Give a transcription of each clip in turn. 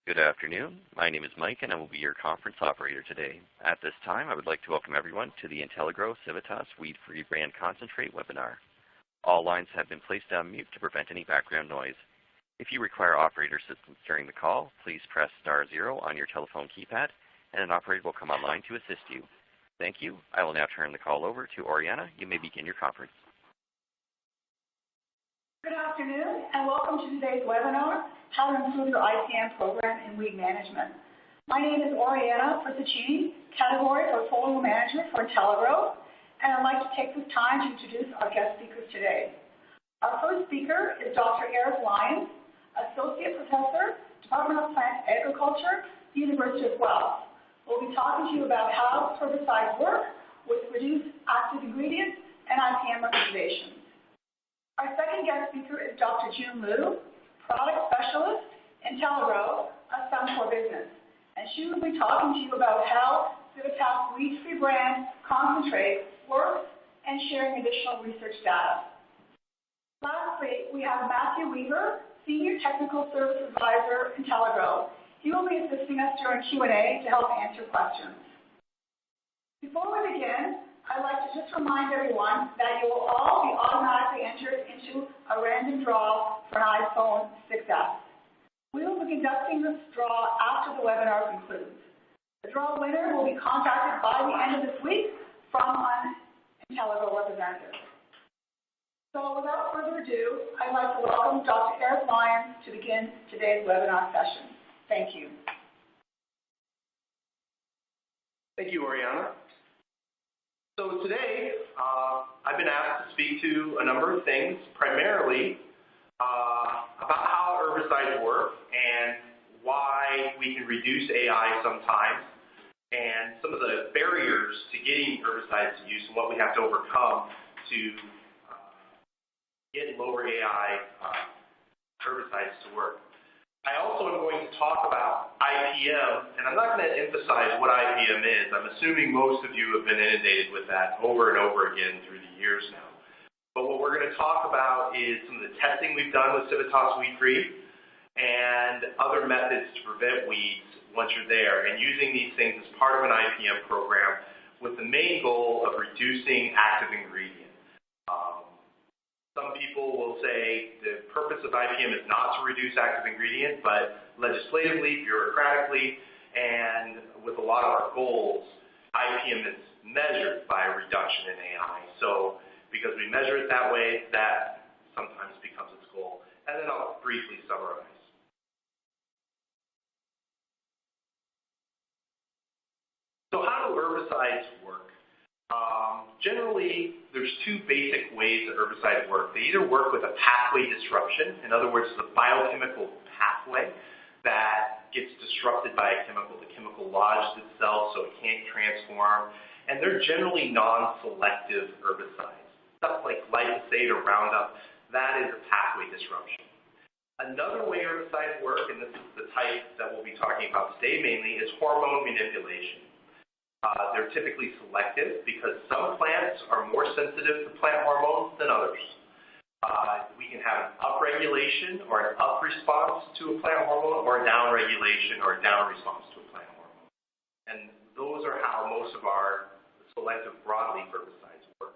Good afternoon. My name is Mike, and I will be your conference operator today. At this time, I would like to welcome everyone to the Intelligro CIVITAS WEEDfree BRAND Concentrate webinar. All lines have been placed on mute to prevent any background noise. If you require operator assistance during the call, please press *0 on your telephone keypad, and an operator will come online to assist you. Thank you. I will now turn the call over to Oriana. You may begin your conference. Good afternoon, and welcome to today's webinar, How to Improve Your IPM Program in Weed Management. My name is Oriana Frisicini, Category Portfolio Manager for Intelligro, and I'd like to take this time to introduce our guest speakers today. Our first speaker is Dr. Eric Lyons, Associate Professor, Department of Plant Agriculture, University of Guelph. We'll be talking to you about how herbicides work with reduced active ingredients and IPM recommendations. Our second guest speaker is Dr. Jun Liu, Product Specialist, Intelligro, a Suncor business. And she will be talking to you about how CIVITAS WEEDfree BRAND Concentrate works and sharing additional research data. Lastly, we have Matthew Weaver, Senior Technical Service Advisor, Intelligro. He will be assisting us during Q&A to help answer questions. Before we begin, I'd like to just remind everyone that you will all be automatically entered into a random draw for an iPhone 6s. We will be conducting this draw after the webinar concludes. The draw winner will be contacted by the end of this week from an Intelligro representative. So without further ado, I'd like to welcome Dr. Eric Lyons to begin today's webinar session. Thank you. Thank you, Oriana. So today, I've been asked to speak to a number of things, primarily about how herbicides work and why we can reduce AI sometimes, and some of the barriers to getting herbicides to use and what we have to overcome to get lower AI herbicides to work. I also am going to talk about IPM, and I'm not going to emphasize what IPM is. I'm assuming most of you have been inundated with that over and over again through the years now. But what we're going to talk about is some of the testing we've done with CIVITAS WEEDfree and other methods to prevent weeds once you're there, and using these things as part of an IPM program with the main goal of reducing active ingredients. Some people will say the purpose of IPM is not to reduce active ingredient, but legislatively, bureaucratically, and with a lot of our goals, IPM is measured by a reduction in AI. So because we measure it that way, that sometimes becomes its goal. And then I'll briefly summarize. So how do herbicides work? Generally, there's two basic ways that herbicides work. They either work with a pathway disruption, in other words, the biochemical pathway that gets disrupted by a chemical. The chemical lodges itself so it can't transform, and they're generally non-selective herbicides. Stuff like glyphosate or Roundup, that is a pathway disruption. Another way herbicides work, and this is the type that we'll be talking about today mainly, is hormone manipulation. They're typically selective because some plants are more sensitive to plant hormones than others. We can have an upregulation or an up response to a plant hormone, or a downregulation or a down response to a plant hormone. And those are how most of our selective broadleaf herbicides work.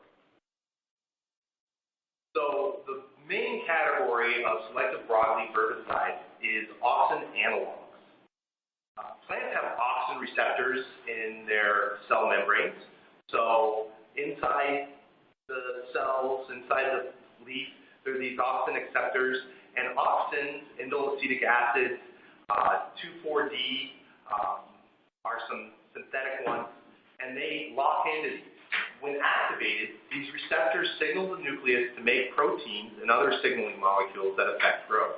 So the main category of selective broadleaf herbicides is auxin analogs. Plants have auxin receptors in their cell membranes. So inside the cells, inside the leaf, there are these auxin acceptors. And auxins, indole-acetic acid, 2,4-D are some synthetic ones, and they lock into these. When activated, these receptors signal the nucleus to make proteins and other signaling molecules that affect growth.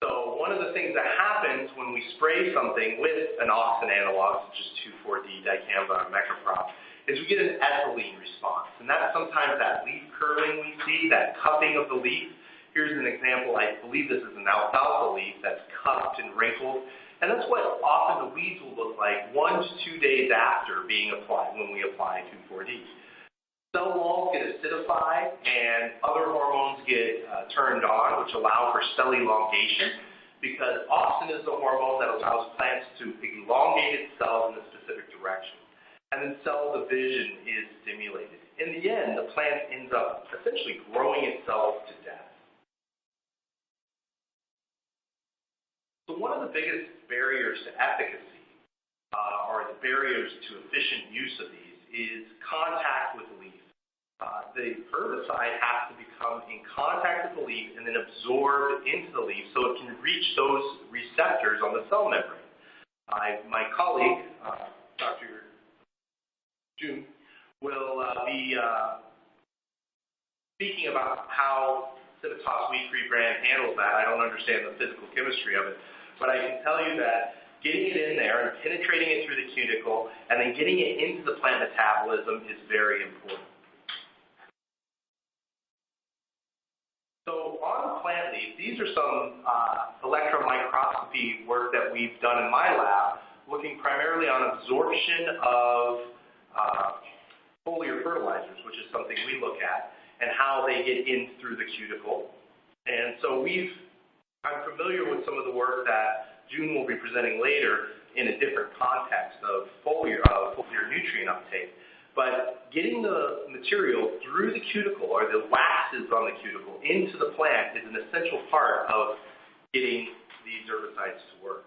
So one of the things that happens when we spray something with an auxin analog, such as 2,4-D, dicamba, or meccaprop, is we get an ethylene response. And that's sometimes that leaf curling we see, that cupping of the leaf. Here's an example. I believe this is an alfalfa leaf that's cupped and wrinkled. And that's what often the weeds will look like 1 to 2 days after being applied, when we apply 2,4-D. Cell walls get acidified and other hormones get turned on, which allow for cell elongation, because auxin is the hormone that allows plants to elongate its cells in a specific direction. And then cell division is stimulated. In the end, the plant ends up essentially growing itself to death. So one of the biggest barriers to efficacy, or the barriers to efficient use of these, is contact with the leaf. The herbicide has to become in contact with the leaf and then absorbed into the leaf so it can reach those receptors on the cell membrane. My colleague, Dr. Jun, will be speaking about how CIVITAS WEEDfree brand handles that. I don't understand the physical chemistry of it, but I can tell you that getting it in there and penetrating it through the cuticle and then getting it into the plant metabolism is very important. So on the plant leaf, these are some electron microscopy work that we've done in my lab, looking primarily on absorption of foliar fertilizers, which is something we look at, and how they get in through the cuticle. And so I'm familiar with some of the work that Jun will be presenting later in a different context of foliar nutrient uptake. But getting the material through the cuticle, or the waxes on the cuticle, into the plant is an essential part of getting these herbicides to work.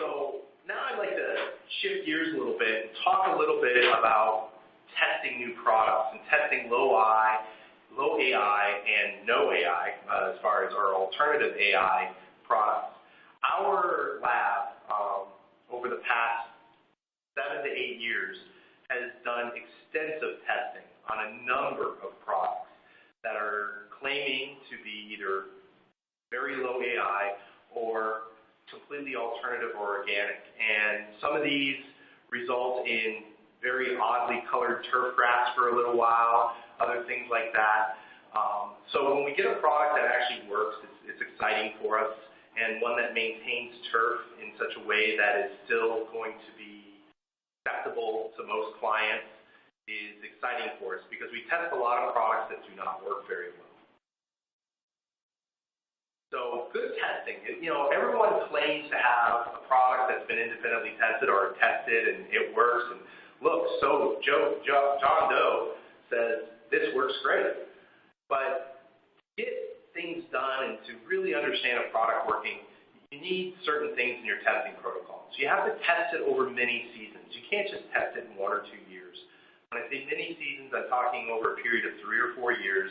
So now I'd like to shift gears a little bit and talk a little bit about testing new products and testing low AI, and no AI as far as our alternative AI products. Our lab, over the past 7 to 8 years, has done extensive testing on a number of products that are claiming to be either very low AI or completely alternative or organic. And some of these result in very oddly colored turf grass for a little while, other things like that. So when we get a product that actually works, it's exciting for us, and one that maintains turf in such a way that is still going to be acceptable to most clients is exciting for us, because we test a lot of products that do not work very well. So good testing. Everyone claims to have a product that's been independently tested or tested and it works. And look, so John Doe says this works great. But to get things done and to really understand a product working, you need certain things in your testing protocols. You have to test it over many seasons. You can't just test it in 1 or 2 years. When I say many seasons, I'm talking over a period of 3 or 4 years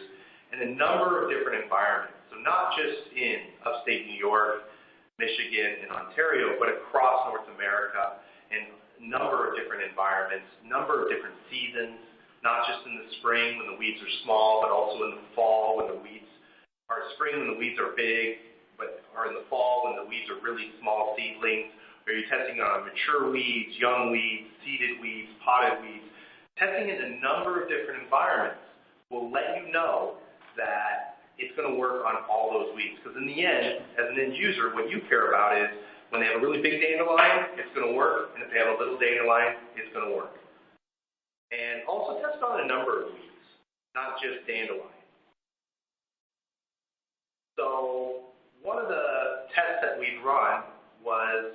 in a number of different environments. So not just in upstate New York, Michigan, and Ontario, but across North America in a number of different environments, number of different seasons, not just in the spring when the weeds are small, but also in the fall when the weeds are spring when the weeds are big, or in the fall when the weeds are really small seedlings. Or you're testing on mature weeds, young weeds, seeded weeds, potted weeds. Testing in a number of different environments will let you know that it's going to work on all those weeds. Because in the end, as an end user, what you care about is when they have a really big dandelion, it's going to work. And if they have a little dandelion, it's going to work. And also test on a number of weeds, not just dandelion. So one of the tests that we've run was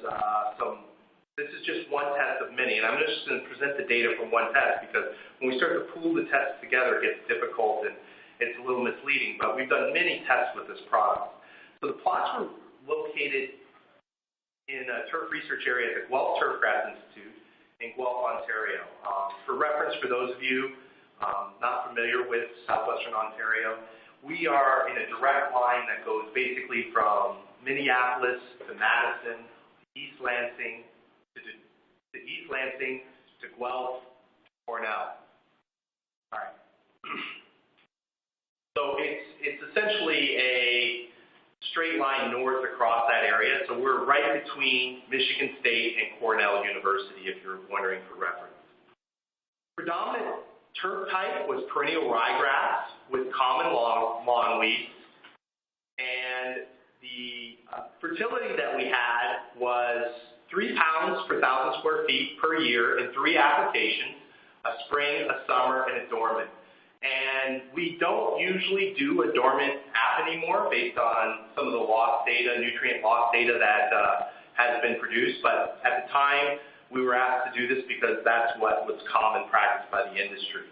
this is just one test of many, and I'm just going to present the data from one test, because when we start to pool the tests together, it gets difficult and it's a little misleading, but we've done many tests with this product. So the plots were located in a turf research area at the Guelph Turfgrass Institute in Guelph, Ontario. For reference, for those of you not familiar with southwestern Ontario, we are in a direct line that goes basically from Minneapolis to Madison, East Lansing, to Guelph, Cornell. All right. So it's essentially a straight line north across that area. So we're right between Michigan State and Cornell University, if you're wondering for reference. Predominant turf type was perennial ryegrass with common lawn weeds, and the fertility that we had was 3 pounds per 1,000 square feet per year in 3 applications a spring, a summer, and a dormant. And we don't usually do a dormant app anymore based on some of the loss data, nutrient loss data that has been produced. But at the time, we were asked to do this because that's what was common practice by the industry.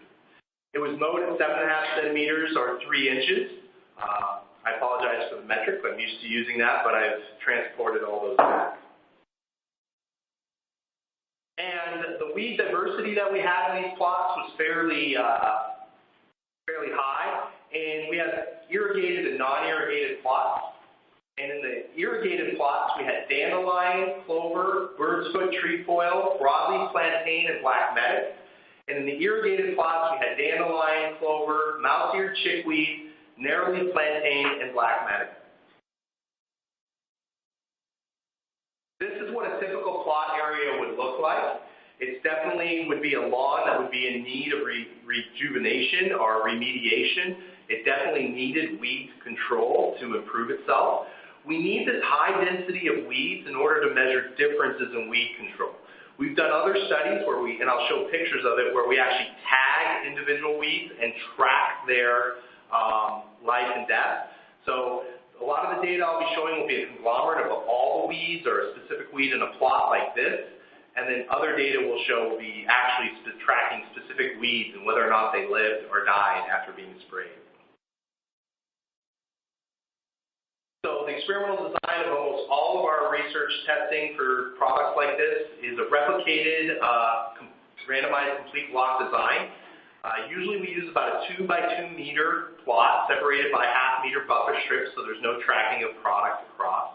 It was mowed at 7.5 centimeters or 3 inches. I apologize for the metric, but I'm used to using that, but I've transported all those back. And the weed diversity that we had in these plots was fairly high, and we had irrigated and non-irrigated plots. And in the irrigated plots, we had dandelion, clover, bird's foot trefoil, broadleaf plantain, and black medic. And in the irrigated plots, we had dandelion, clover, mouse-eared chickweed, narrowleaf plantain, and black medic. This is what a typical plot area would look like. It definitely would be a lawn that would be in need of rejuvenation or remediation. It definitely needed weed control to improve itself. We need this high density of weeds in order to measure differences in weed control. We've done other studies where and I'll show pictures of it, where we actually tag individual weeds and track their life and death. So a lot of the data I'll be showing will be a conglomerate of all the weeds or a specific weed in a plot like this. And then other data will show will be actually tracking specific weeds and whether or not they lived or died after being sprayed. So the experimental design of almost all of our research testing for products like this is a replicated, randomized complete block design. Usually we use about a 2 by 2 meter plot separated by half-meter buffer strips, so there's no tracking of product across.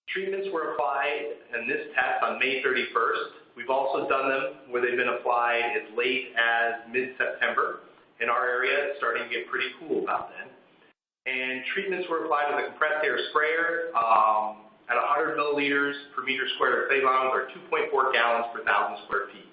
Treatments were applied in this test on May 31st. We've also done them where they've been applied as late as mid-September. In our area, it's starting to get pretty cool about then. And treatments were applied with a compressed air sprayer at 100 milliliters per meter squared of clay mound, or 2.4 gallons per 1,000 square feet.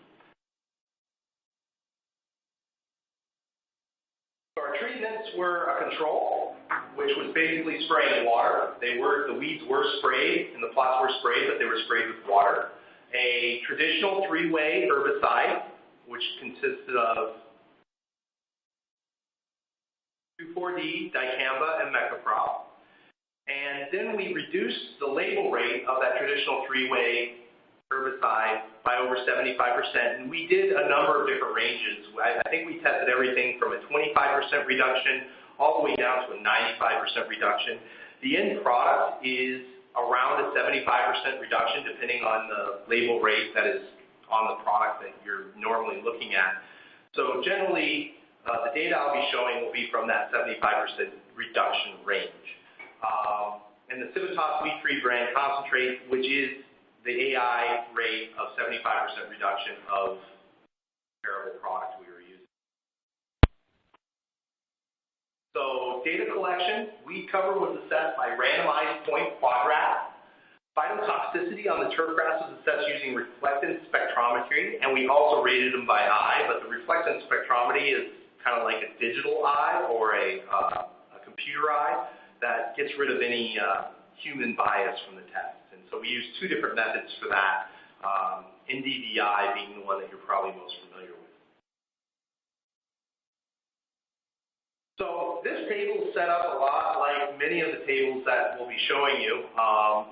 So our treatments were a control, which was basically spraying water. The weeds were sprayed and the plots were sprayed, but they were sprayed with water. A traditional 3-way herbicide, which consisted of 2,4-D, dicamba, and mecoprom. And then we reduced the label rate of that traditional 3-way herbicide by over 75%. And we did a number of different ranges. I think we tested everything from a 25% reduction all the way down to a 95% reduction. The end product is around a 75% reduction, depending on the label rate that is on the product that you're normally looking at. So generally, the data I'll be showing will be from that 75% reduction range. And the CIVITAS WEEDfree BRAND Concentrate, which is the AI rate of 75% reduction of comparable product we were using. So data collection, weed cover was assessed by randomized point quadrat. Phytotoxicity on the turf grass was assessed using reflectance spectrometry, and we also rated them by eye, but the reflectance spectrometry is kind of like a digital eye or a computer eye that gets rid of any human bias from the test. And so we use 2 different methods for that, NDVI being the one that you're probably most familiar with. So this table is set up a lot like many of the tables that we'll be showing you,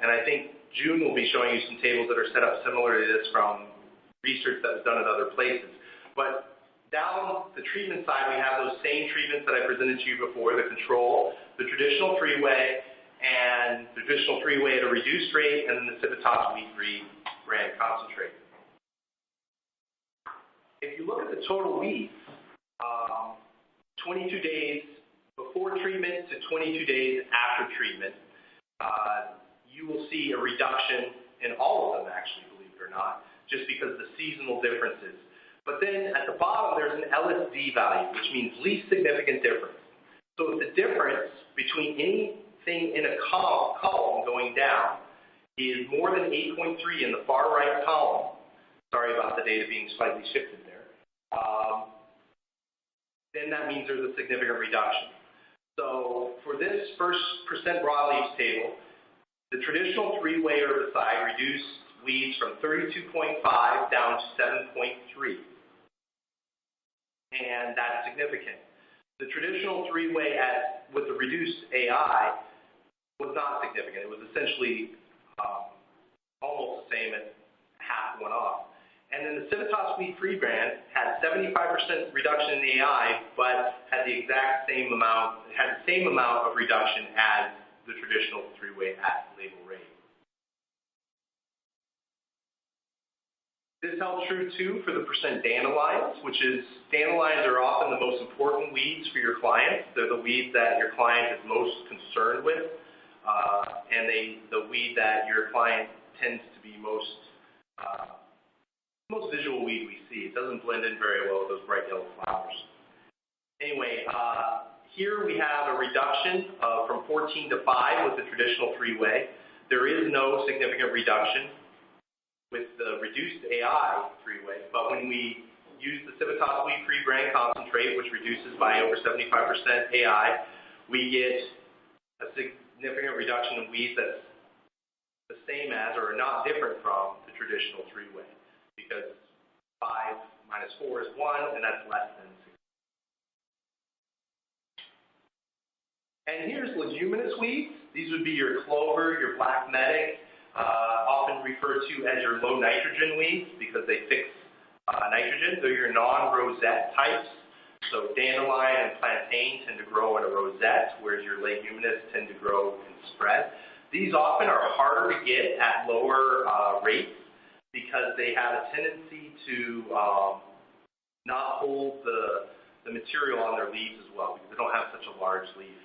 and I think Jun will be showing you some tables that are set up similar to this from research that was done at other places. But down the treatment side, we have those same treatments that I presented to you before, the control, the traditional 3-way, and the traditional 3-way at a reduced rate, and then the CIVITAS WEEDfree BRAND Concentrate. If you look at the total weeds, 22 days before treatment to 22 days after treatment, you will see a reduction in all of them, actually, believe it or not, just because of the seasonal differences. But then at the bottom, there's an LSD value, which means least significant difference. So if the difference between anything in a column going down is more than 8.3 in the far right column, sorry about the data being slightly shifted there, then that means there's a significant reduction. So for this first percent broadleaf table, the traditional 3-way herbicide reduced weeds from 32.5 down to 7.3. and that's significant. The traditional three-way with the reduced AI was not significant. It was essentially almost the same at half one off. And then the CIVITAS WEEDfree brand had 75% reduction in the AI, but had the same amount of reduction as the traditional three-way at label rate. This held true too for the percent dandelions, which is dandelions are often the most important weeds for your clients. They're the weeds that your client is most concerned with, and the weed that your client tends to be most visual weed we see. It doesn't blend in very well with those bright yellow flowers. Anyway, here we have a reduction from 14 to 5 with the traditional three-way. There is no significant reduction with the reduced AI three-way, but when we use the CIVITAS WEEDfree BRAND Concentrate, which reduces by over 75% AI, we get a significant reduction in weeds that's the same as or not different from the traditional three-way, because 5 minus 4 is 1, and that's less than 6. And here's leguminous weeds. These would be your clover, your black medic, often referred to as your low nitrogen weeds because they fix nitrogen. They're your non-rosette types. So dandelion and plantain tend to grow in a rosette, whereas your leguminous tend to grow in spread. These often are harder to get at lower rates because they have a tendency to not hold the material on their leaves as well because they don't have such a large leaf.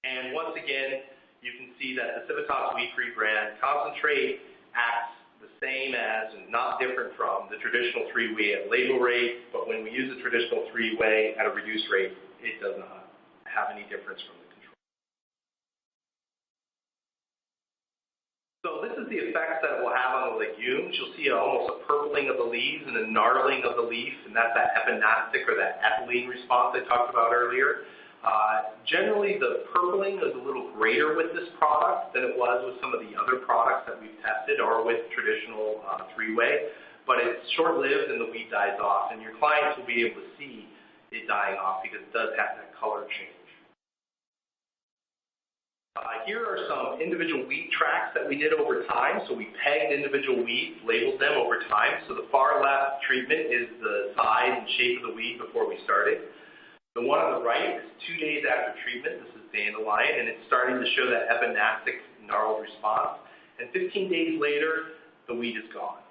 And once again, you can see that the CIVITAS WEEDfree brand concentrate acts the same as and not different from the traditional three-way at label rate, but when we use the traditional three-way at a reduced rate, it does not have any difference from the control. So this is the effects that it will have on the legumes. You'll see almost a purpling of the leaves and a gnarling of the leaf, and that's that epinastic or that ethylene response I talked about earlier. Generally, the purpling is a little greater with this product than it was with some of the other products that we've tested or with traditional three-way, but it's short-lived and the weed dies off, and your clients will be able to see it dying off because it does have that color change. Here are some individual weed tracks that we did over time. So we pegged individual weeds, labeled them over time. So the far left treatment is the size and shape of the weed before we started. The one on the right is 2 days after treatment. This is dandelion, and it's starting to show that epinastic gnarled response. And 15 days later, the weed is gone.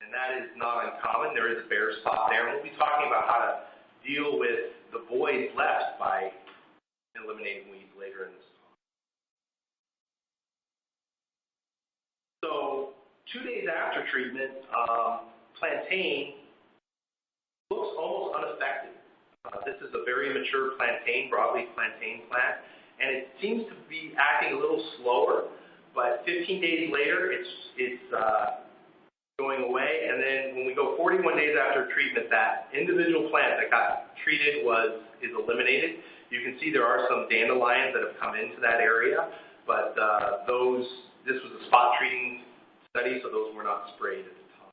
And that is not uncommon. There is a bare spot there, and we'll be talking about how to deal with the voids left by eliminating weeds later in this talk. So 2 days after treatment, plantain looks almost unaffected. This is a very mature plantain, broadleaf plantain plant, and it seems to be acting a little slower, but 15 days later, it's going away, and then when we go 41 days after treatment, that individual plant that got treated is eliminated. You can see there are some dandelions that have come into that area, but this was a spot treating study, so those were not sprayed at the time.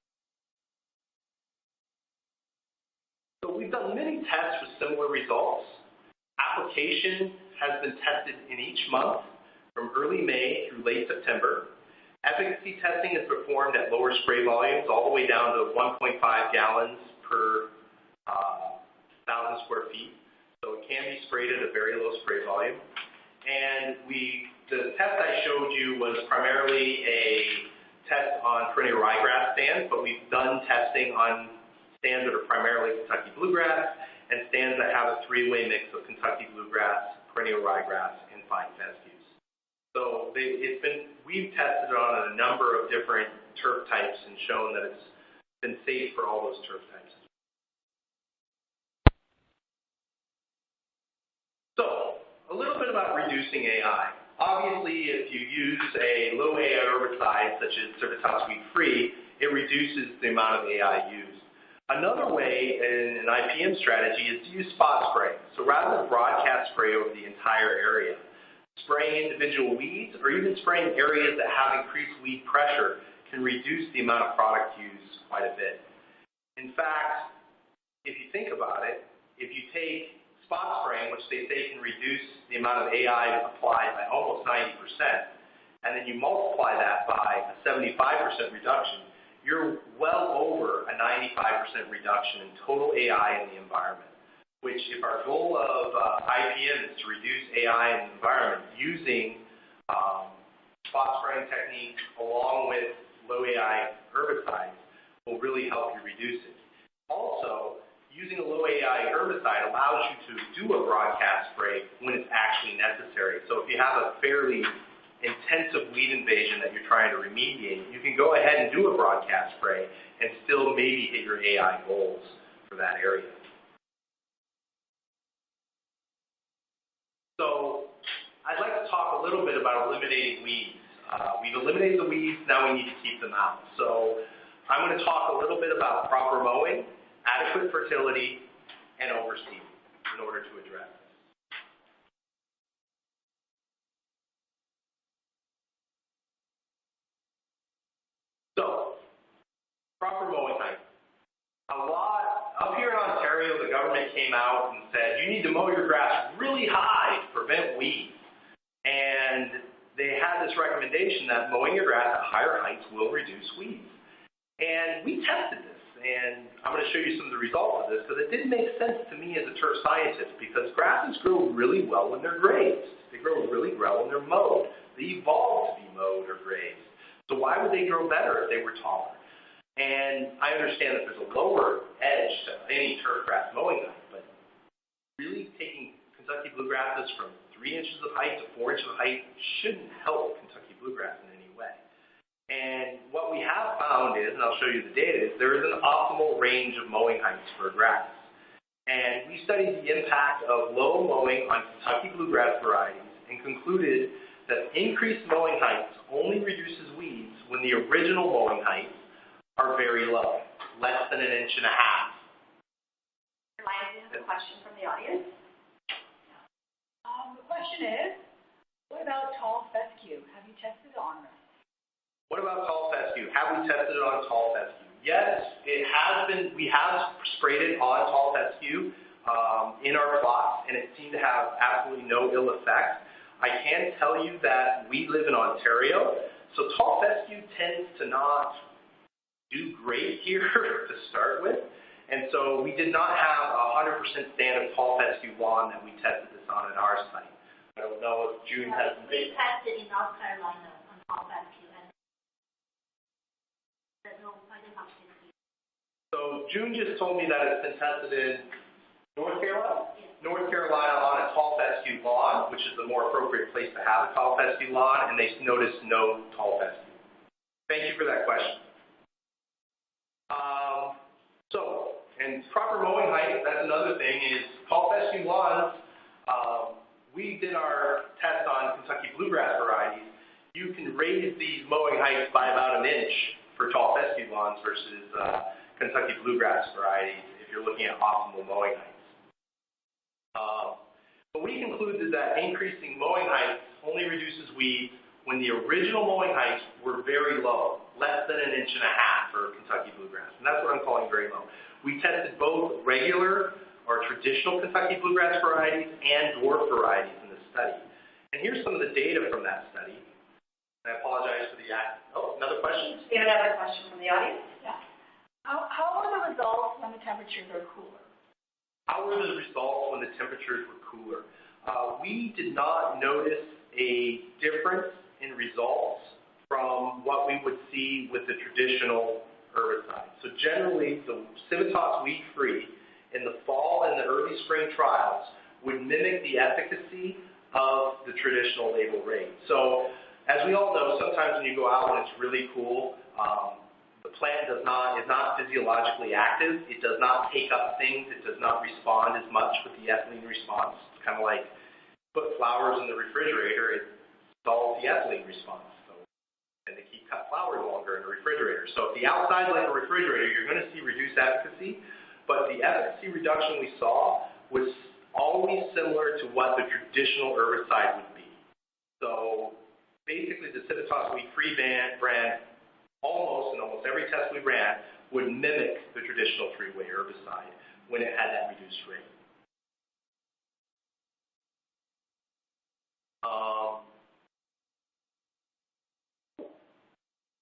So we've done many tests with similar results. Application has been tested in each month from early May through late September. Efficacy testing is performed at lower spray volumes, all the way down to 1.5 gallons per 1,000 square feet. So it can be sprayed at a very low spray volume. And the test I showed you was primarily a test on perennial ryegrass stands, but we've done testing on stands that are primarily Kentucky bluegrass and stands that have a three-way mix of Kentucky bluegrass, perennial ryegrass, and fine fescues. So we've tested it on a number of different turf types and shown that it's been safe for all those turf types. So a little bit about reducing AI. Obviously, if you use a low AI herbicide such as CIVITAS WEEDfree, it reduces the amount of AI used. Another way in an IPM strategy is to use spot spray. So rather than broadcast spray over the entire area, spraying individual weeds or even spraying areas that have increased weed pressure can reduce the amount of product used quite a bit. In fact, if you think about it, if you take spot spraying, which they say can reduce the amount of AI applied by almost 90%, and then you multiply that by a 75% reduction, you're well over a 95% reduction in total AI in the environment, which if our goal of IPM is to reduce AI in the environment using spot spraying techniques along with low AI herbicides will really help you reduce it. Also, using a low AI herbicide allows you to do a broadcast spray when it's actually necessary. So if you have a fairly intensive weed invasion that you're trying to remediate, you can go ahead and do a broadcast spray and still maybe hit your AI goals for that area. So I'd like to talk a little bit about eliminating weeds. We've eliminated the weeds, now we need to keep them out. So I'm going to talk a little bit about proper mowing, adequate fertility, and overseeding in order to address this. So, proper mowing height. Up here in Ontario, the government came out and said, you need to mow your grass really high to prevent weeds. And they had this recommendation that mowing your grass at higher heights will reduce weeds. And we tested this, and I'm going to show you some of the results of this because it didn't make sense to me as a turf scientist because grasses grow really well when they're grazed. They grow really well when they're mowed. They evolved to be mowed or grazed. So why would they grow better if they were taller? And I understand that there's a lower edge to any turf grass mowing height, but really taking Kentucky bluegrasses from 3 inches of height to 4 inches of height shouldn't help Kentucky bluegrass in any way. And what we have found is, and I'll show you the data, is there is an optimal range of mowing heights for grass. And we studied the impact of low mowing on Kentucky bluegrass varieties and concluded that increased mowing heights only reduces weeds when the original mowing heights are very low, less than 1.5 inches. Lyons has a question from the audience. The question is, what about tall fescue? Have you tested on this? What about tall fescue? Have we tested it on tall fescue? Yes, it has been. We have sprayed it on tall fescue in our plots, and it seemed to have absolutely no ill effect. I can tell you that we live in Ontario, so tall fescue tends to not do great here to start with, and so we did not have a 100% stand of tall fescue lawn that we tested this on at our site. I don't know if June has some We tested in North Carolina on tall fescue, and there's no further toxicity. So June just told me that it's been tested in North Carolina? Yes. North Carolina on a tall fescue lawn, which is the more appropriate place to have a tall fescue lawn, and they noticed no tall fescue. Thank you for that question. And proper mowing height, that's another thing, is tall fescue lawns. We did our test on Kentucky bluegrass varieties. You can raise these mowing heights by about 1 inch for tall fescue lawns versus Kentucky bluegrass varieties if you're looking at optimal mowing heights. But we concluded that increasing mowing heights only reduces weeds when the original mowing heights were very low, less than 1.5 inches for Kentucky bluegrass. And that's what I'm calling very low. We tested both regular or traditional Kentucky bluegrass varieties and dwarf varieties in the study. And here's some of the data from that study. I apologize for the another question? We have another question from the audience. Yeah. How are the results when the temperatures are cooler? How were the results when the temperatures were cooler? We did not notice a difference in results from what we would see with the traditional herbicides. So generally, the CIVITAS WEEDfree in the fall and the early spring trials would mimic the efficacy of the traditional label rate. So as we all know, sometimes when you go out when it's really cool, the plant is not physiologically active. It does not take up things. It does not respond as much with the ethylene response. It's kind of like put flowers in the refrigerator. It stalls the ethylene response. And they keep cut flowers longer in a refrigerator. So if the outside's like a refrigerator, you're going to see reduced efficacy, but the efficacy reduction we saw was always similar to what the traditional herbicide would be. So basically the CIVITAS WEEDfree brand, almost in almost every test we ran, would mimic the traditional three-way herbicide when it had that reduced rate.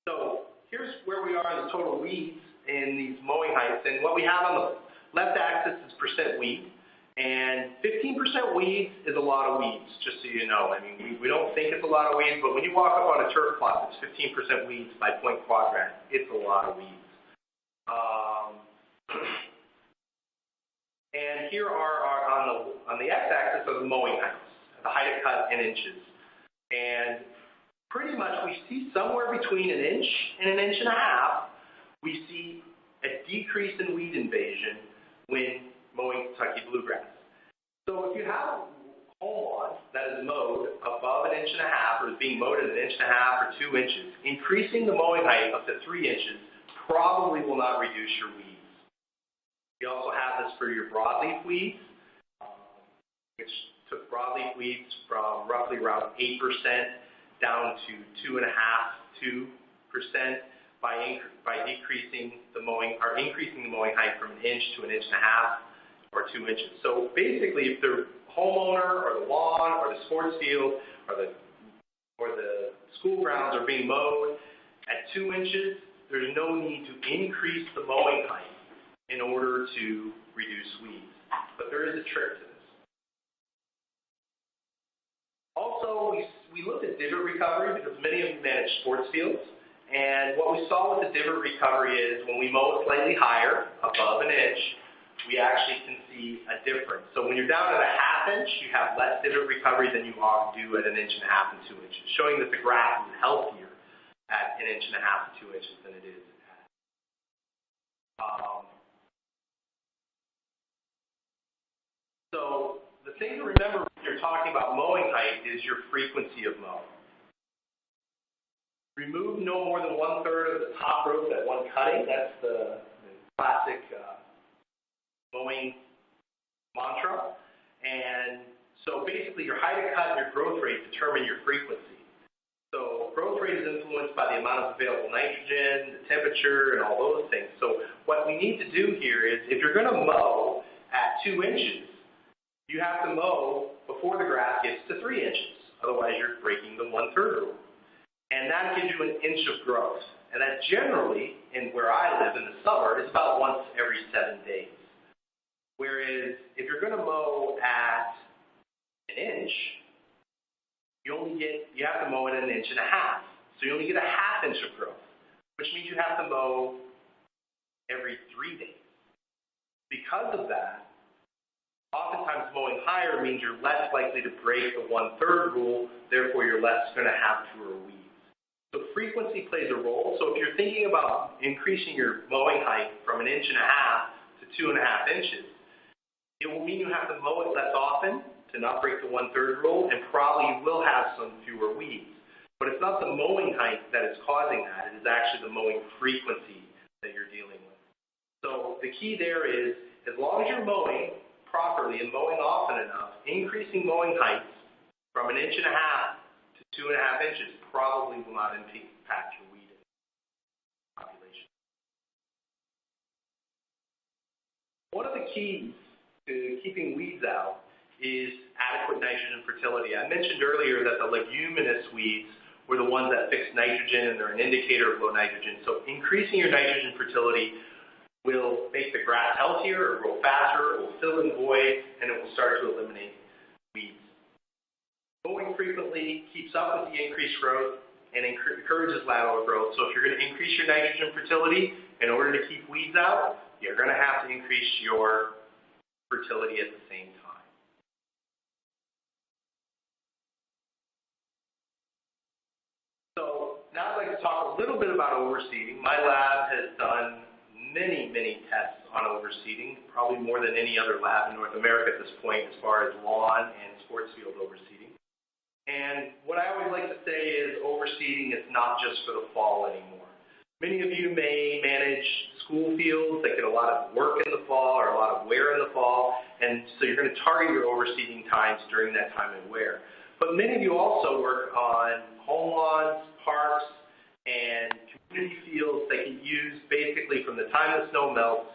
So here's where we are in the total weeds in these mowing heights. And what we have on the left axis is percent weed. And 15% weeds is a lot of weeds, just so you know. I mean, we don't think it's a lot of weeds, but when you walk up on a turf plot that's 15% weeds by point quadrant, it's a lot of weeds. And here are on the x-axis are the mowing heights, the height of cut in inches. And pretty much we see somewhere between an inch and an inch and a half, we see a decrease in weed invasion when mowing Kentucky bluegrass. So if you have a home lawn that is mowed above an inch and a half, or is being mowed at an inch and a half or 2 inches, increasing the mowing height up to 3 inches probably will not reduce your weeds. We also have this for your broadleaf weeds, which took broadleaf weeds from roughly around 8% down to 2.5%, 2% by decreasing the mowing, or increasing the mowing height from an inch to an inch and a half or 2 inches. So basically, if the homeowner or the lawn or the sports field or the school grounds are being mowed at 2 inches, there's no need to increase the mowing height in order to reduce weeds. But there is a trick to this. Also, we looked at divot recovery because many of you manage sports fields. And what we saw with the divot recovery is when we mow slightly higher, above an inch, we actually can see a difference. So when you're down at a 1/2 inch, you have less divot recovery than you do at an 1.5 inches and 2 inches, showing that the grass is healthier at an 1.5 inches to 2 inches than it is at. So the thing to remember when you're talking about mowing height is your frequency of mowing. Remove no more than 1/3 of the top growth at one cutting. That's the classic mowing mantra. And so basically your height of cut and your growth rate determine your frequency. So growth rate is influenced by the amount of available nitrogen, the temperature, and all those things. So what we need to do here is if you're going to mow at 2 inches, you have to mow before the grass gets to 3 inches. Otherwise you're breaking the 1/3 rule. And that gives you an inch of growth. And that generally, in where I live in the summer, is about once every 7 days. Whereas if you're going to mow at an inch, you have to mow at an 1.5 inches. So you only get a 1/2 inch of growth, which means you have to mow every 3 days. Because of that, oftentimes mowing higher means you're less likely to break the 1/3 rule, therefore you're less going to have fewer weeds. So frequency plays a role. So if you're thinking about increasing your mowing height from an 1.5 inches to 2.5 inches, it will mean you have to mow it less often to not break the 1/3 rule, and probably will have some fewer weeds. But it's not the mowing height that is causing that. It is actually the mowing frequency that you're dealing with. So the key there is, as long as you're mowing properly and mowing often enough, increasing mowing heights from an 1.5 inches to 2.5 inches probably will not impact your weed population. One of the keys to keeping weeds out is adequate nitrogen fertility. I mentioned earlier that the leguminous weeds were the ones that fix nitrogen, and they're an indicator of low nitrogen. So increasing your nitrogen fertility will make the grass healthier, or grow faster, it will fill in voids, and it will start to eliminate weeds. Mowing frequently keeps up with the increased growth and encourages lateral growth. So if you're going to increase your nitrogen fertility in order to keep weeds out, you're going to have to increase your fertility at the same time. So now I'd like to talk a little bit about overseeding. My lab has done many, many tests on overseeding, probably more than any other lab in North America at this point as far as lawn and sports field overseeding. And what I always like to say is overseeding is not just for the fall anymore. Many of you may manage school fields that get a lot of work in the fall or a lot of wear in the fall, and so you're going to target your overseeding times during that time of wear. But many of you also work on home lawns, parks, and community fields that get used basically from the time the snow melts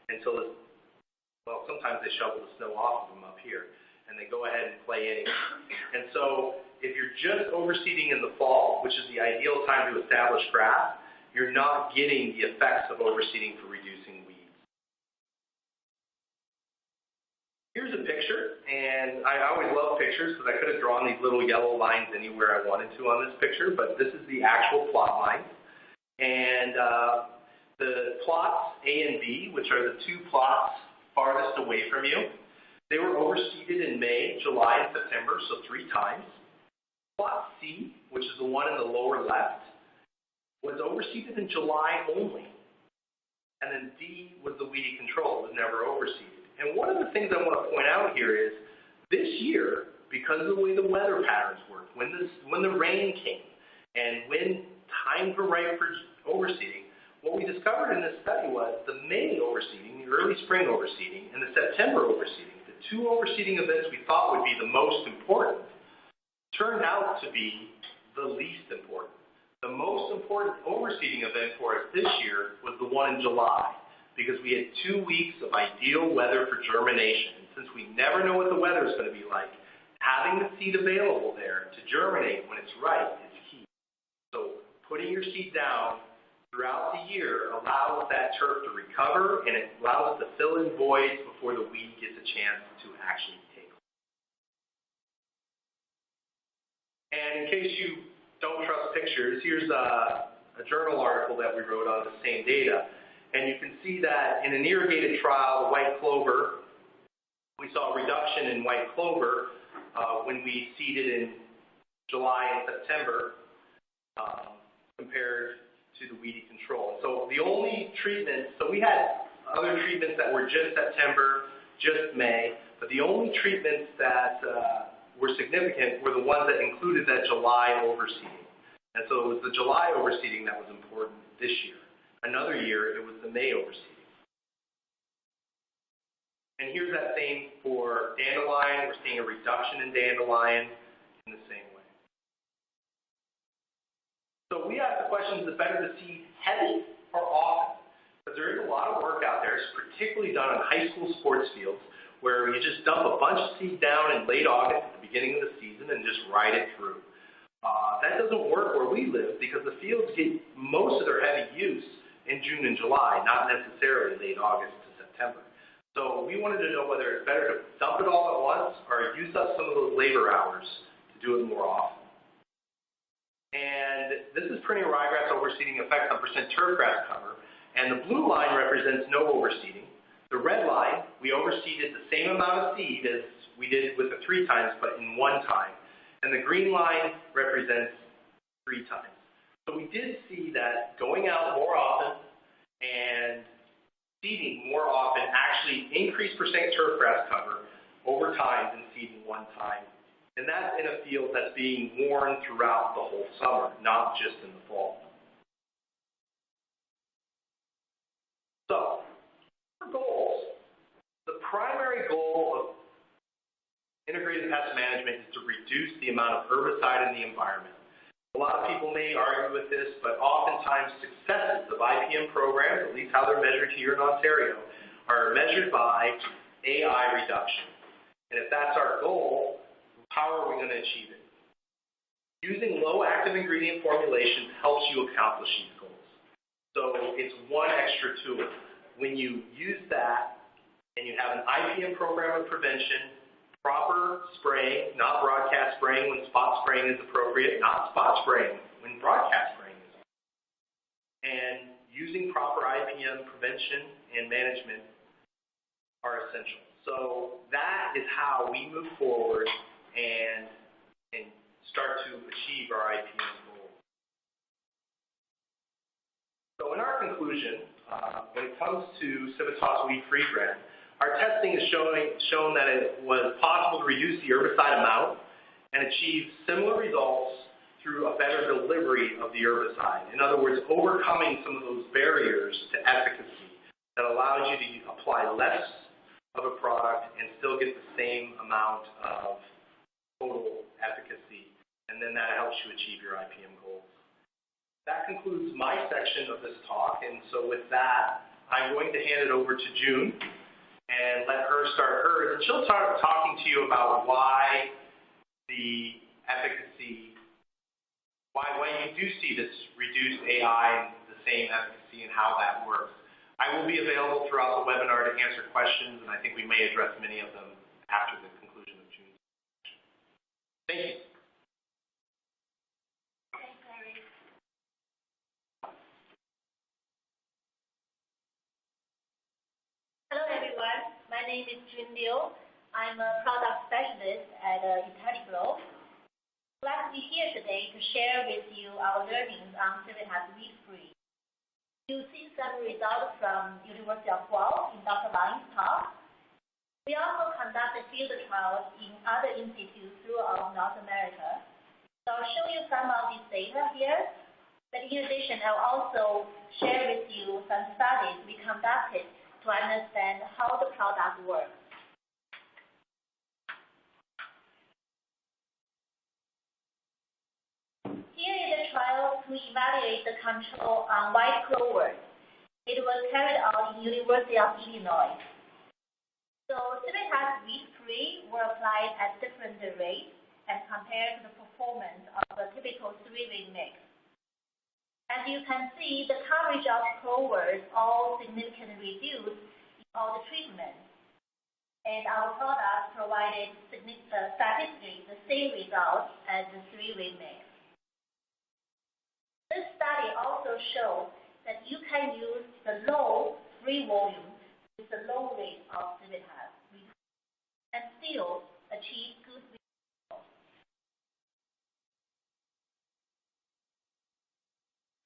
until sometimes they shovel the snow off of them up here, and they go ahead and play anyway. And so if you're just overseeding in the fall, which is the ideal time to establish grass, you're not getting the effects of overseeding for reducing weeds. Here's a picture, and I always love pictures because I could have drawn these little yellow lines anywhere I wanted to on this picture, but this is the actual plot line. And the plots A and B, which are the two plots farthest away from you, they were overseeded in May, July, and September, so 3 times. Plot C, which is the one in the lower left, was overseeded in July only. And then D was the weedy control, it was never overseeded. And one of the things I want to point out here is, this year, because of the way the weather patterns work, when the rain came, and when times were right for overseeding, what we discovered in this study was the May overseeding, the early spring overseeding, and the September overseeding, the 2 overseeding events we thought would be the most important, turned out to be the least important. The most important overseeding event for us this year was the one in July, because we had 2 weeks of ideal weather for germination. And since we never know what the weather is going to be like, having the seed available there to germinate when it's right is key. So putting your seed down throughout the year allows that turf to recover, and it allows it to fill in voids before the weed gets a chance to actually take hold. And in case you don't trust pictures, here's a journal article that we wrote on the same data. And you can see that in an irrigated trial, the white clover, we saw a reduction in white clover when we seeded in July and September compared to the weedy control. So the only treatments, so we had other treatments that were just September, just May, but the only treatments that were significant were the ones that included that July overseeding. And so it was the July overseeding that was important this year. Another year, it was the May overseeding. And here's that same for dandelion. We're seeing a reduction in dandelion in the same way. So we asked the question, is it better to seed heavy or often? Because there is a lot of work out there, it's particularly done on high school sports fields, where you just dump a bunch of seed down in late August at the beginning of the season and just ride it through. That doesn't work where we live because the fields get most of their heavy use in June and July, not necessarily late August to September. So we wanted to know whether it's better to dump it all at once or use up some of those labor hours to do it more often. And this is perennial ryegrass overseeding effects on percent turfgrass cover. And the blue line represents no overseeding. The red line, we overseeded the same amount of seed as we did with the 3 times, but in 1 time. And the green line represents 3 times. So we did see that going out more often and seeding more often actually increased percent turfgrass cover over time than seeding 1 time. And that's in a field that's being worn throughout the whole summer, not just in the fall. So, our goals. The primary goal of integrated pest management is to reduce the amount of herbicide in the environment. A lot of people may argue with this, but oftentimes successes of IPM programs, at least how they're measured here in Ontario, are measured by AI reduction. And if that's our goal, how are we going to achieve it? Using low active ingredient formulations helps you accomplish these goals. So it's one extra tool. When you use that and you have an IPM program of prevention, proper spraying, not broadcast spraying when spot spraying is appropriate, not spot spraying when broadcast spraying is appropriate. And using proper IPM prevention and management are essential. So that is how we move forward and start to achieve our IPM goals. So in our conclusion, when it comes to CIVITAS WEEDfree brand, our testing has shown that it was possible to reduce the herbicide amount and achieve similar results through a better delivery of the herbicide. In other words, overcoming some of those barriers to efficacy that allows you to apply less of a product and still get the same amount of total efficacy, and then that helps you achieve your IPM goals. That concludes my section of this talk, and so with that, I'm going to hand it over to Jun and let her start hers. And she'll start talking to you about why the efficacy, why you do see this reduced AI and the same efficacy and how that works. I will be available throughout the webinar to answer questions, and I think we may address many of them after the conclusion of Jun's session. Thank you. Thanks, Larry. Hello, everyone. My name is Jun Liu. I'm a product specialist at IntelliGrow. Glad to be here today to share with you our learnings on CIVITAS WEEDfree. You've seen some results from University of Guelph in Dr. Lyons' talk. We also conducted field trials in other institutes throughout North America. So I'll show you some of these data here. But in addition, I'll also share with you some studies we conducted to understand how the product works. Here is a trial to evaluate the control on white clovers. It was carried out in University of Illinois. So CIVITAS WEEDfree were applied at different rates and compared to the performance of a typical 3-way mix. As you can see, the coverage of clovers all significantly reduced in all the treatments. And our product provided statistically the same results as the 3-way mix. This study also showed that you can use the low free volume with the low rate of CIVITAS and still achieve good results.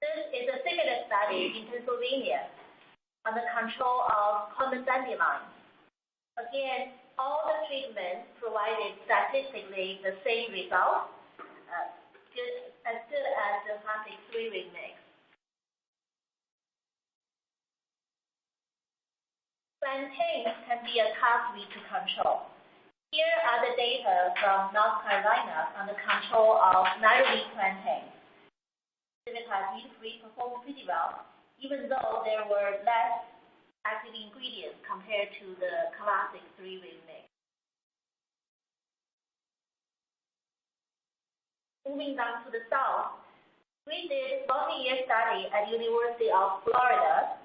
This is a similar study in Pennsylvania on the control of common dandelions. Again, all the treatments provided statistically the same results, as good as the classic 3-way mix. Plantains can be a tough weed to control. Here are the data from North Carolina on the control of narrow-leaf plantains. CIVITAS WEEDfree performed pretty well, even though there were less active ingredients compared to the classic 3-way mix. Moving down to the south, we did a multi-year study at University of Florida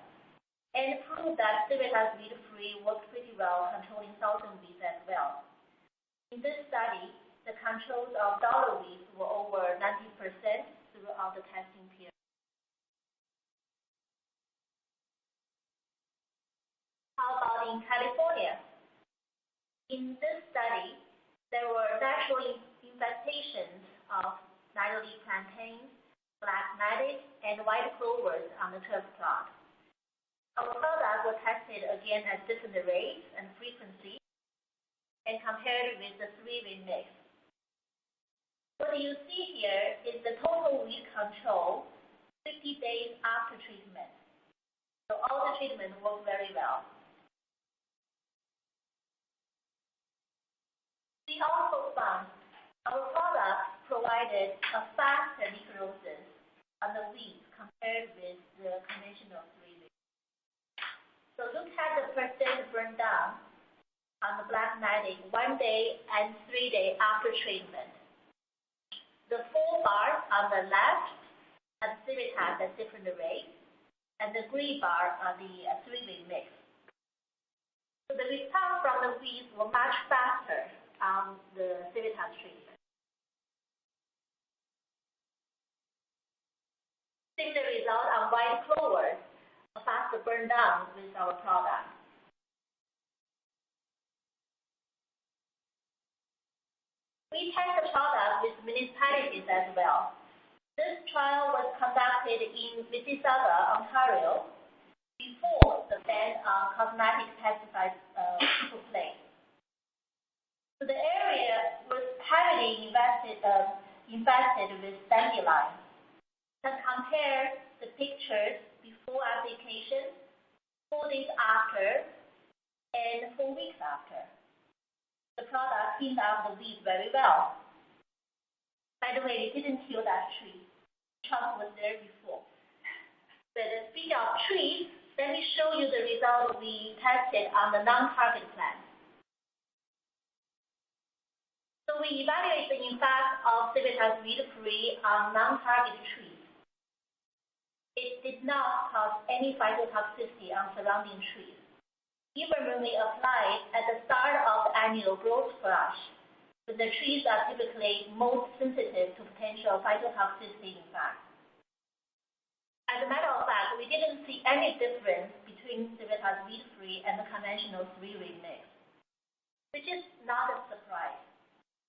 and proved that CIVITAS WEEDfree works pretty well controlling southern weeds as well. In this study, the controls of dollar weeds were over 90% throughout the testing period. How about in California? In this study, there were natural infestations of narrow-leaf plantains, black matted, and white clovers on the curve plot. Our products were tested again at different rates and frequency and compared with the 3-way mix. What you see here is the total weed control 50 days after treatment. So all the treatment worked very well. We also found our product provided a faster necrosis on the weeds compared with the conventional 3-way. So look at the percent burn down on the black matting 1 day and 3 days after treatment. The 4 bars on the left have CIVITAS at different rates, and the green bar are the 3-way mix. So the response from the weeds were much faster on the CIVITAS treatment. Similar result on white clovers, a faster burn down with our product. We test the product with municipalities as well. This trial was conducted in Mississauga, Ontario, before the ban on cosmetic pesticides took place. So the area was heavily infested with dandelions. And compare the pictures before application, 4 days after, and 4 weeks after. The product cleaned up the weeds very well. By the way, it didn't kill that tree. The trunk was there before. But speaking of trees, let me show you the result we tested on the non-target plant. So So we evaluate the impact of CIVITAS WEEDfree on non-target trees. It did not cause any phytotoxicity on surrounding trees, even when we apply it at the start of the annual growth flush, when the trees are typically most sensitive to potential phytotoxicity impact. As a matter of fact, we didn't see any difference between CIVITAS WEEDfree and the conventional 3-ring mix, which is not a surprise.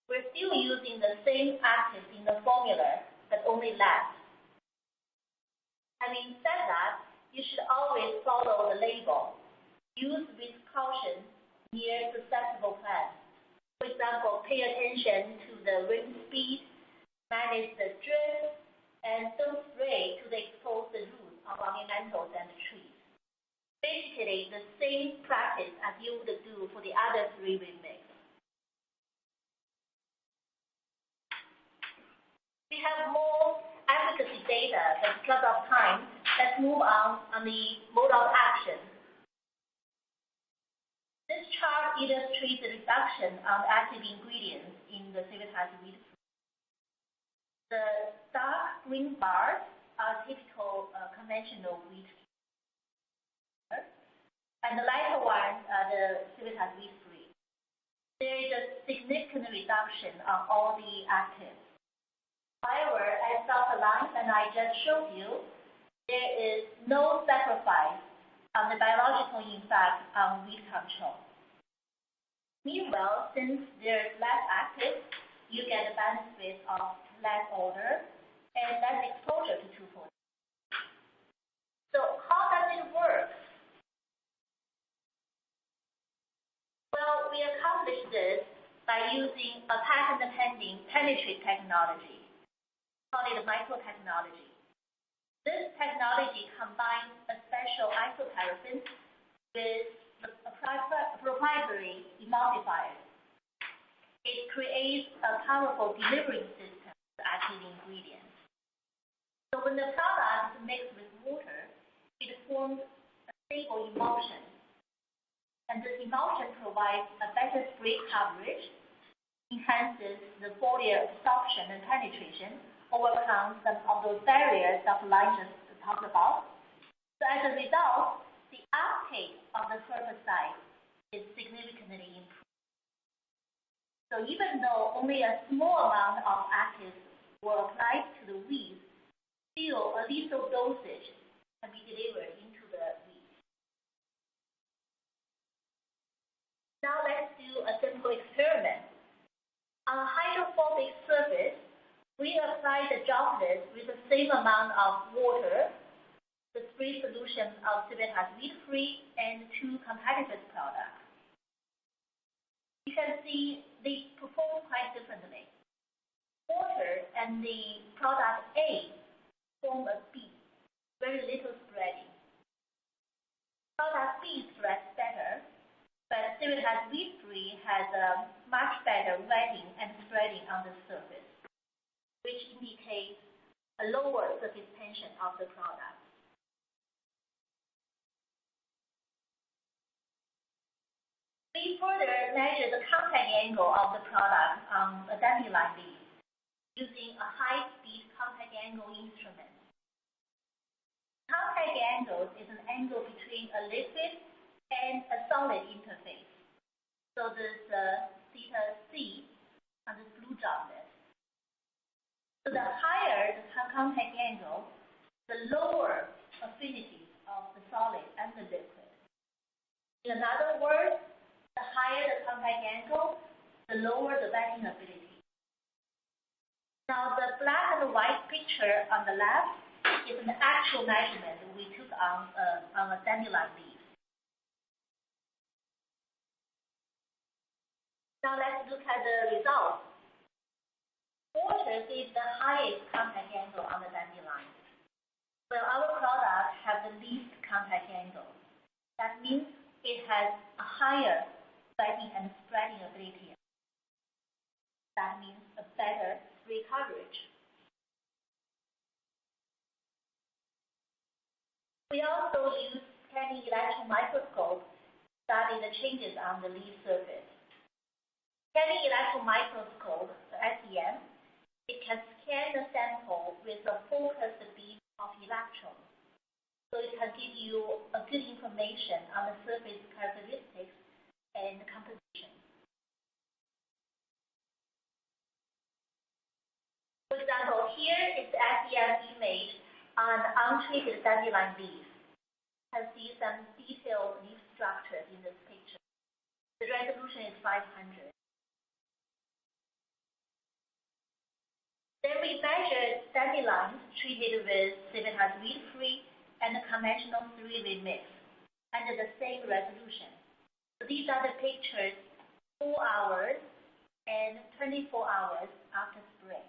We're still using the same actives in the formula, but only less. Having said that, you should always follow the label. Use with caution near susceptible plants. For example, pay attention to the wind speed, manage the drift, and don't spray to the exposed roots of ornamentals and trees. Basically, the same practice as you would do for the other 3-ring mix. We have more efficacy data, but because of time, let's move on the mode of action. This chart illustrates the reduction of active ingredients in the CIVITAS WEEDfree. The dark green bars are typical conventional wheat, and the lighter ones are the CIVITAS WEEDfree. There is a significant reduction on all the actives. However, as Dr. Lyons and I just showed you, there is no sacrifice on the biological impact on weed control. Meanwhile, since there is less active, you get the benefit of less odor and less exposure to 2,4-D. So how does it work? Well, we accomplish this by using a patent-pending penetrate technology, called it microtechnology. This technology combines a special isoparaffin with a proprietary emulsifier. It creates a powerful delivery system of active ingredients. So when the product is mixed with water, it forms a stable emulsion. And this emulsion provides a better spray coverage, enhances the foliar absorption and penetration, overcome some of those barriers that Lyons just talked about. So as a result, the uptake of the herbicide is significantly improved. So even though only a small amount of actives were applied to the weeds, still a lethal dosage can be delivered into the weeds. Now let's do a simple experiment. On a hydrophobic surface, we apply the droplets with the same amount of water, the spray solution of CIVITAS WEEDfree, and 2 competitors' products. You can see they perform quite differently. Water and the product A form a B, very little spreading. Product B spreads better, but CIVITAS WEEDfree has a much better wetting and spreading on the surface, which indicates a lower surface tension of the product. We further measure the contact angle of the product on a dandelion leaf using a high-speed contact angle instrument. Contact angle is an angle between a liquid and a solid interface. So there's theta C on this blue droplet. So the higher the contact angle, the lower affinity of the solid and the liquid. In other words, the higher the contact angle, the lower the wetting ability. Now the black and white picture on the left is an actual measurement we took on a dandelion leaf. Now let's look at the results. Water gives the highest contact angle on the dandelion, while our product has the least contact angle. That means it has a higher wetting and spreading ability. That means a better spray coverage. We also use scanning electron microscope to study the changes on the leaf surface. Scanning electron microscope, the SEM, it can scan the sample with a focused beam of electrons. So it can give you a good information on the surface characteristics and composition. For example, here is the SEM image on untreated dandelion leaves. You can see some detailed leaf structures in this picture. The resolution is 500. Then we measured dandelions treated with CIVITAS WEEDfree and the conventional 3-way mix under the same resolution. So these are the pictures 4 hours and 24 hours after spray.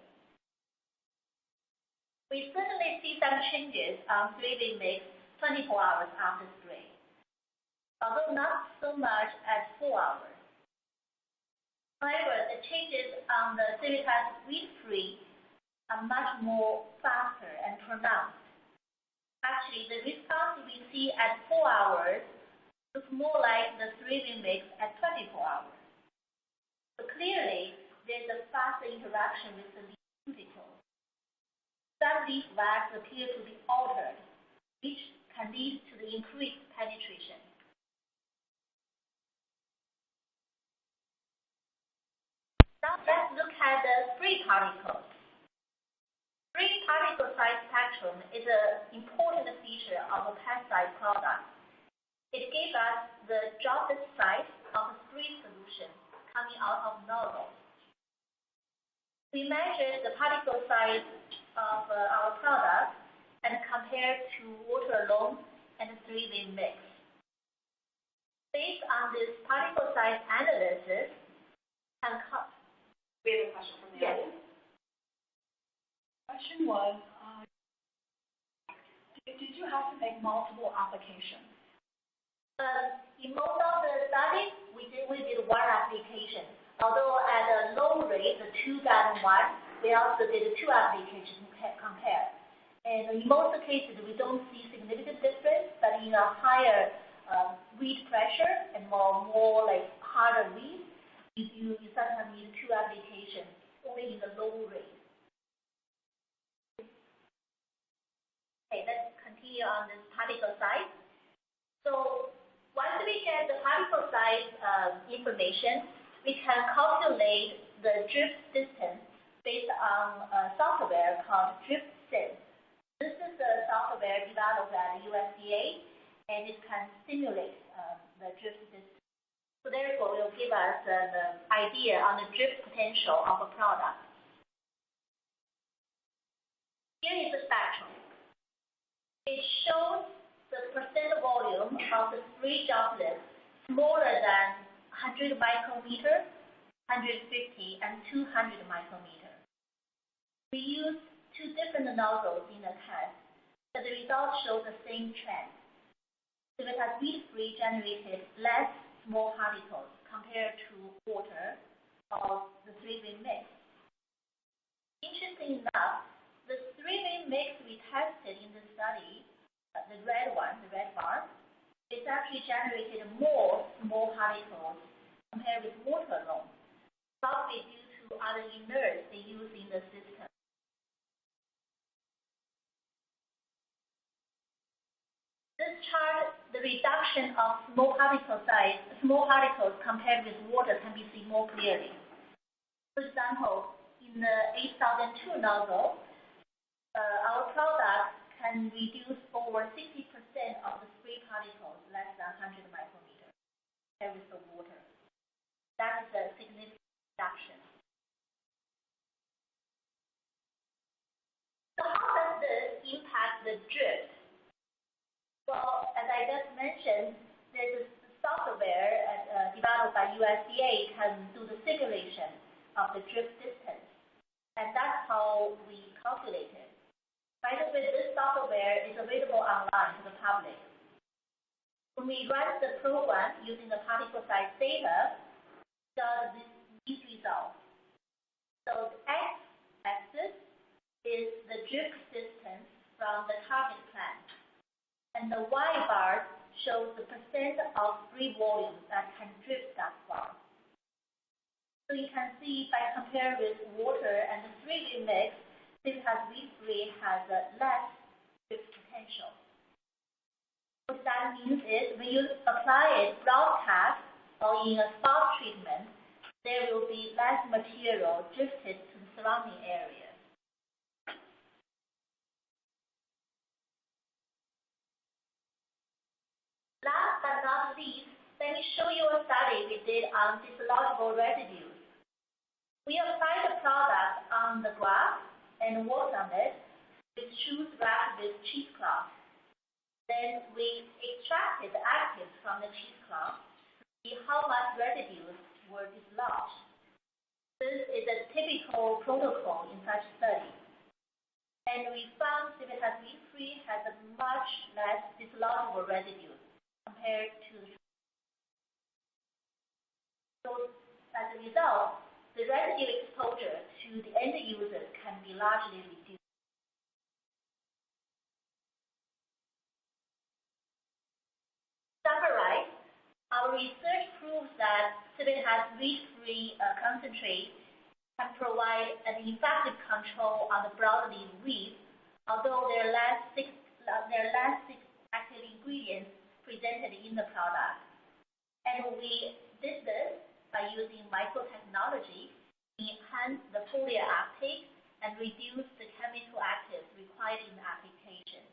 We certainly see some changes on 3-way mix 24 hours after spray, although not so much at 4 hours. However, the changes on the CIVITAS WEEDfree are much more faster and pronounced. Actually, the response we see at 4 hours looks more like the 3-way mix at 24 hours. So clearly, there's a faster interaction with the leaf cuticle. Some leaf wax appear to be altered, which can lead to the increased penetration. Now let's look at the spray particles. Spray particle size spectrum is an important feature of a pesticide product. It gives us the droplet size of a spray solution coming out of nozzle. We measured the particle size of our product and compared to water alone and the 3-way mix. Based on this particle size analysis, we have a question from the audience. Question was, did you have to make multiple applications? In most of the studies, we did one application. Although at a low rate, the 2-gallon one, we also did 2 applications compared. And in most cases, we don't see significant difference, but in a higher weed pressure and more like harder weeds, you sometimes need 2 applications only in the low rate. Okay, let's continue on this particle size. So once we get the particle size information, we can calculate the drift distance based on a software called DriftSense. This is a software developed at the USDA, and it can simulate the drift distance. So therefore, it will give us an idea on the drift potential of a product. Here is the spectrum. It shows the percent volume of the spray droplets smaller than 100 micrometer, 150, and 200 micrometer. We used 2 different nozzles in the test, but the results show the same trend. CIVITAS WEEDfree generated less small particles compared to water of the 3-way mix. Interesting enough, the 3-way mix we tested in the study, the red one, the red bar, it's actually generated more small particles compared with water alone, probably due to other inerts they use in the system. This chart, the reduction of small particles compared with water can be seen more clearly. For example, in the 8002 nozzle, our product can reduce over 60% of the spray particles less than 100 micrometers compared with the water. That is a significant reduction. So how does this impact the drift? Well, as I just mentioned, there's a software developed by USDA can do the simulation of the drift distance, and that's how we calculate it. By the way, this software is available online to the public. When we run the program using the particle size data, we got these results. So the x-axis is the drift distance from the target plant, and the y-bar shows the percent of spray volume that can drift that far. So you can see by comparing with water and the 3-week mix, CIVITAS WEEDfree has a less drift potential. What that means is when you apply it broadcast or in a spot treatment, there will be less material drifted to the surrounding area. Last but not least, let me show you a study we did on dislodgeable residues. We applied the product on the grass and worked on it with shoes wrapped with cheesecloth. Then we extracted the actives from the cheesecloth to see how much residues were dislodged. This is a typical protocol in such study. And we found CIVITAS WEEDfree has a much less dislodgeable residues compared to the. So as a result, the residue exposure to the end users can be largely reduced. Summarize, our research proves that CIVITAS WEEDfree concentrate can provide an effective control on the broadleaf weed, although there are less active ingredients presented in the product. And we did this by using microtechnology to enhance the foliar uptake and reduce the chemical actives required in the application.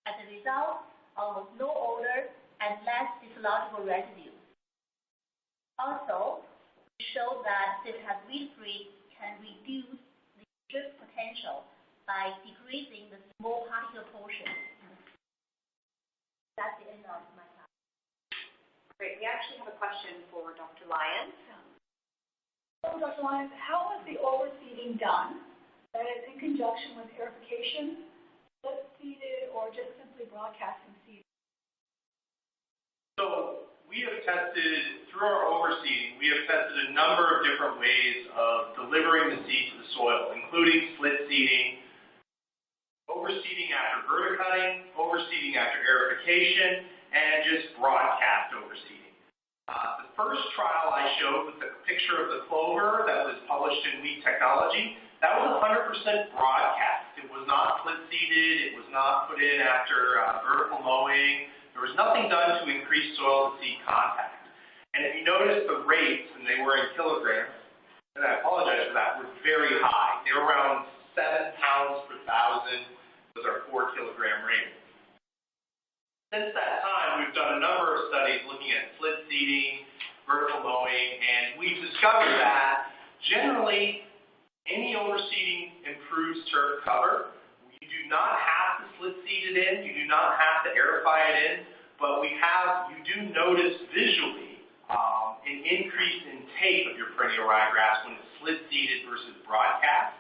As a result, almost no odor and less dislodgeable residue. Also, we showed that CIVITAS WEEDfree can reduce the drift potential by decreasing the small particle portion. That's the end of my talk. Great. We actually have a question for Dr. Lyons. So, Dr. Lyons, how was the overseeding done? That is in conjunction with purification, split seeded, or just simply broadcasting seed? So we have tested, through our overseeding, we have tested a number of different ways of delivering the seed to the soil, including split seeding, overseeding after verticutting, overseeding after aerification, and just broadcast overseeding. The first trial I showed with the picture of the clover that was published in Weed Technology, that was 100% broadcast. It was not split seeded, it was not put in after vertical mowing. There was nothing done to increase soil to seed contact. And if you notice the rates, and they were in kilograms, and I apologize for that, were very high. They were around 7 pounds per thousand was our 4 kilogram rate. Since that time, we've done a number of studies looking at split seeding, vertical mowing, and we've discovered that generally any overseeding improves turf cover. You do not have to split seed it in, you do not have to aerify it in, but you do notice visually an increase in take of your perennial ryegrass when it's split seeded versus broadcast.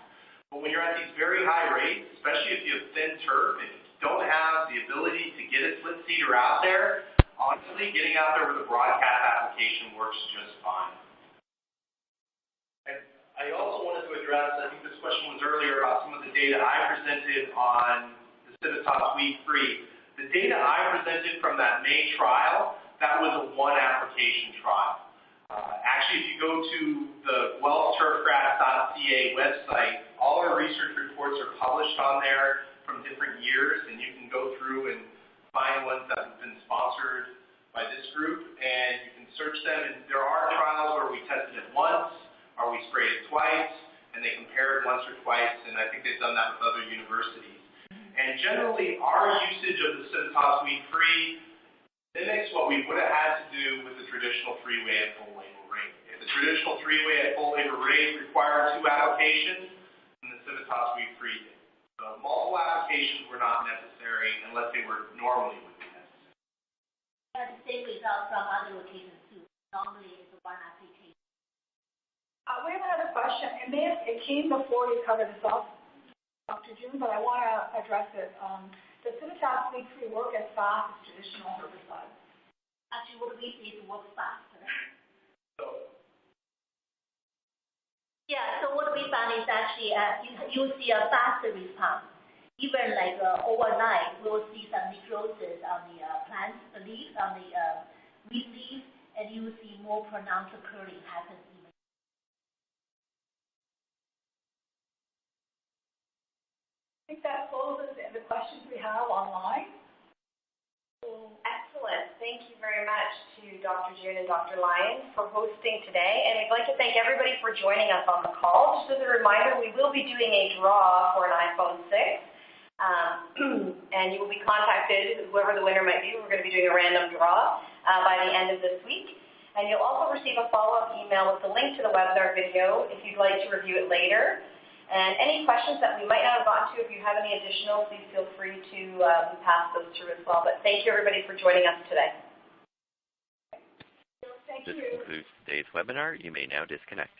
But when you're at these very high rates, especially if you have thin turf and you don't have the ability to get a split seeder out there, honestly, getting out there with a broadcast application works just fine. And I also wanted to address, I think this question was earlier about some of the data I presented on the CIVITAS WEEDfree. The data I presented from that May trial, that was a one application trial. Actually, if you go to the wellsturfgrass.ca website, all our research reports are published on there from different years, and you can go through and find ones that have been sponsored by this group, and you can search them. And there are trials where we tested it once, or we sprayed it twice, and they compared once or twice, and I think they've done that with other universities. And generally, our usage of the CIVITAS WEEDfree mimics what we would have had to do with the traditional 3-way at full label rate. If the traditional 3-way at full label rate required 2 applications, then the CIVITAS WEEDfree did. So multiple applications were not necessary unless they were normally would be necessary. Had the same result from other locations too. Normally it's a one application. We have another question, and it came before you covered this off, Dr. Jun, but I want to address it. Does CIVITAS WEEDfree work as fast as traditional herbicides? Actually, what we see is work faster. So what we found is actually you see a faster response. Even like overnight, we'll see some necrosis on the plants, the leaves, on the weed leaves, and you will see more pronounced curling happen even. think that closes the questions we have online. Excellent. Thank you very much to Dr. Jun and Dr. Lyons for hosting today. And I'd like to thank everybody for joining us on the call. Just as a reminder, we will be doing a draw for an iPhone 6. And you will be contacted, whoever the winner might be. We're going to be doing a random draw by the end of this week. And you'll also receive a follow-up email with the link to the webinar video if you'd like to review it later. And any questions that we might not have gotten to, if you have any additional, please feel free to pass those through as well. But thank you, everybody, for joining us today. Thank This you. concludes today's webinar. You may now disconnect.